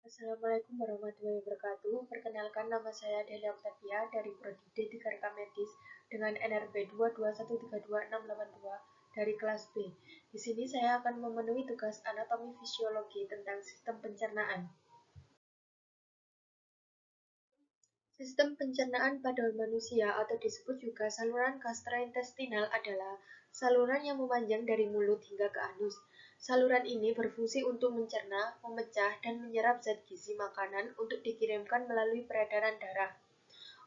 Assalamualaikum warahmatullahi wabarakatuh. Perkenalkan, nama saya Delia Octavia dari Prodi D3 Medis dengan NRB 221326682 dari kelas B. Di sini saya akan memenuhi tugas anatomi fisiologi tentang sistem pencernaan. Sistem pencernaan pada manusia atau disebut juga saluran gastrointestinal adalah saluran yang memanjang dari mulut hingga ke anus. Saluran ini berfungsi untuk mencerna, memecah, dan menyerap zat gizi makanan untuk dikirimkan melalui peredaran darah.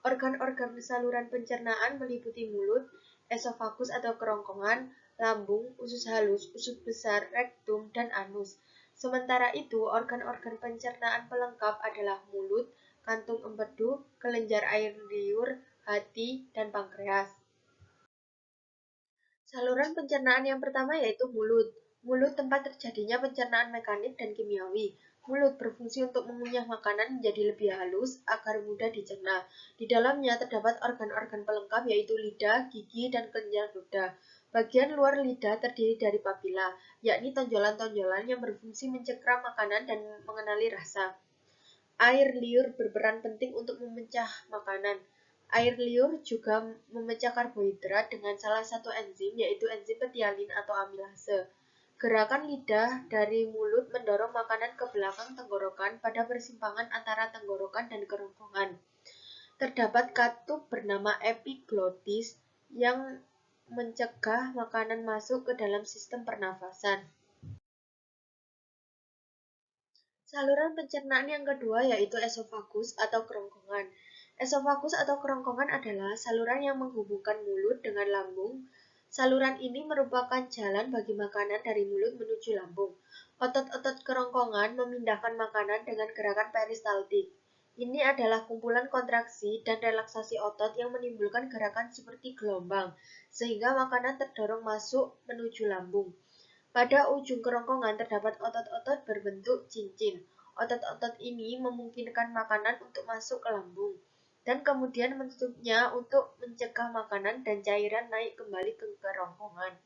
Organ-organ saluran pencernaan meliputi mulut, esofagus atau kerongkongan, lambung, usus halus, usus besar, rektum, dan anus. Sementara itu, organ-organ pencernaan pelengkap adalah mulut, kantung empedu, kelenjar air liur, hati, dan pankreas. Saluran pencernaan yang pertama yaitu mulut. Mulut tempat terjadinya pencernaan mekanik dan kimiawi. Mulut berfungsi untuk mengunyah makanan menjadi lebih halus agar mudah dicerna. Di dalamnya terdapat organ-organ pelengkap yaitu lidah, gigi, dan kelenjar luda. Bagian luar lidah terdiri dari papila, yakni tonjolan-tonjolan yang berfungsi mencekram makanan dan mengenali rasa. Air liur berperan penting untuk memecah makanan. Air liur juga memecah karbohidrat dengan salah satu enzim, yaitu enzim petialin atau amilase. Gerakan lidah dari mulut mendorong makanan ke belakang tenggorokan pada persimpangan antara tenggorokan dan kerongkongan. Terdapat katup bernama epiglotis yang mencegah makanan masuk ke dalam sistem pernafasan. Saluran pencernaan yang kedua yaitu esofagus atau kerongkongan. Esofagus atau kerongkongan adalah saluran yang menghubungkan mulut dengan lambung. Saluran ini merupakan jalan bagi makanan dari mulut menuju lambung. Otot-otot kerongkongan memindahkan makanan dengan gerakan peristaltik. Ini adalah kumpulan kontraksi dan relaksasi otot yang menimbulkan gerakan seperti gelombang, sehingga makanan terdorong masuk menuju lambung. Pada ujung kerongkongan terdapat otot-otot berbentuk cincin. Otot-otot ini memungkinkan makanan untuk masuk ke lambung dan kemudian menutupnya untuk mencegah makanan dan cairan naik kembali ke kerongkongan.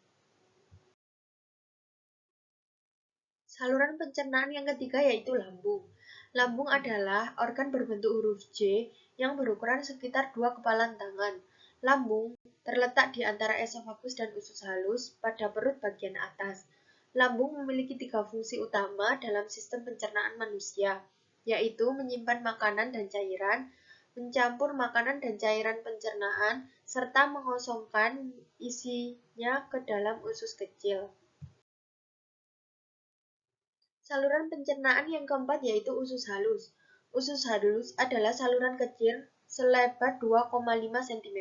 Saluran pencernaan yang ketiga yaitu lambung. Lambung adalah organ berbentuk huruf J yang berukuran sekitar 2 kepalan tangan. Lambung terletak di antara esofagus dan usus halus pada perut bagian atas. Lambung memiliki 3 fungsi utama dalam sistem pencernaan manusia, yaitu menyimpan makanan dan cairan, mencampur makanan dan cairan pencernaan, serta mengosongkan isinya ke dalam usus kecil. Saluran pencernaan yang keempat yaitu usus halus. Usus halus adalah saluran kecil selebar 2,5 cm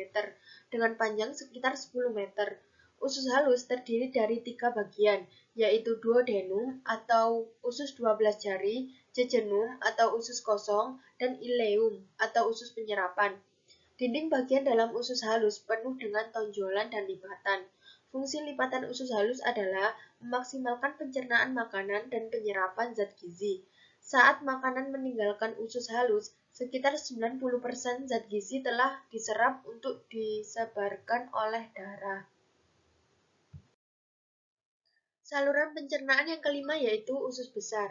dengan panjang sekitar 10 meter. Usus halus terdiri dari 3 bagian, yaitu duodenum atau usus 12 jari, jejunum atau usus kosong, dan ileum atau usus penyerapan. Dinding bagian dalam usus halus penuh dengan tonjolan dan lipatan. Fungsi lipatan usus halus adalah memaksimalkan pencernaan makanan dan penyerapan zat gizi. Saat makanan meninggalkan usus halus, sekitar 90% zat gizi telah diserap untuk disebarkan oleh darah. Saluran pencernaan yang kelima yaitu usus besar.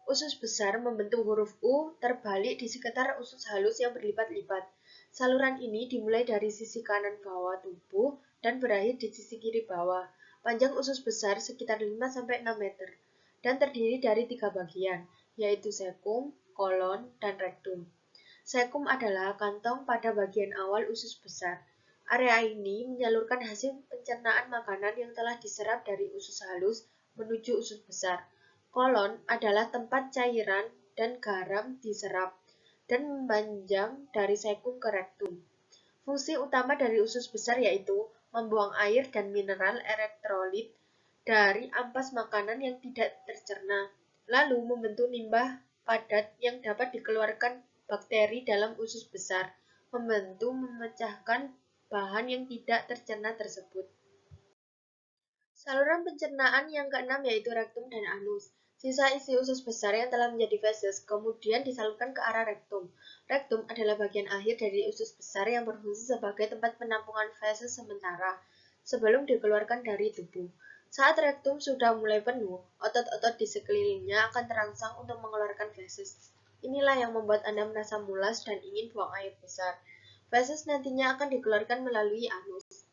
Usus besar membentuk huruf U terbalik di sekitar usus halus yang berlipat-lipat. Saluran ini dimulai dari sisi kanan bawah tubuh dan berakhir di sisi kiri bawah. Panjang usus besar sekitar 5-6 meter dan terdiri dari 3 bagian, yaitu sekum, kolon, dan rektum. Sekum adalah kantong pada bagian awal usus besar. Area ini menyalurkan hasil pencernaan makanan yang telah diserap dari usus halus menuju usus besar. Kolon adalah tempat cairan dan garam diserap dan memanjang dari sekum ke rektum. Fungsi utama dari usus besar yaitu membuang air dan mineral elektrolit dari ampas makanan yang tidak tercerna, lalu membentuk limbah padat yang dapat dikeluarkan bakteri dalam usus besar, membantu memecahkan bahan yang tidak tercerna tersebut. Saluran pencernaan yang keenam yaitu rektum dan anus. Sisa isi usus besar yang telah menjadi feses kemudian disalurkan ke arah rektum. Rektum adalah bagian akhir dari usus besar yang berfungsi sebagai tempat penampungan feses sementara sebelum dikeluarkan dari tubuh. Saat rektum sudah mulai penuh, otot-otot di sekelilingnya akan terangsang untuk mengeluarkan feses. Inilah yang membuat Anda merasa mulas dan ingin buang air besar. Feses nantinya akan dikeluarkan melalui anus.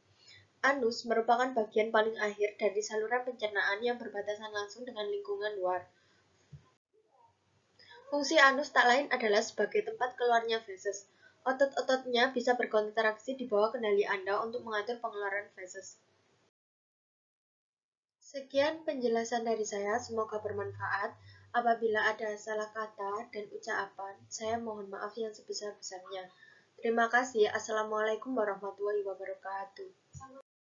Anus merupakan bagian paling akhir dari saluran pencernaan yang berbatasan langsung dengan lingkungan luar. Fungsi anus tak lain adalah sebagai tempat keluarnya feses. Otot-ototnya bisa berkontraksi di bawah kendali Anda untuk mengatur pengeluaran feses. Sekian penjelasan dari saya, semoga bermanfaat. Apabila ada salah kata dan ucapan, saya mohon maaf yang sebesar-besarnya. Terima kasih. Assalamualaikum warahmatullahi wabarakatuh.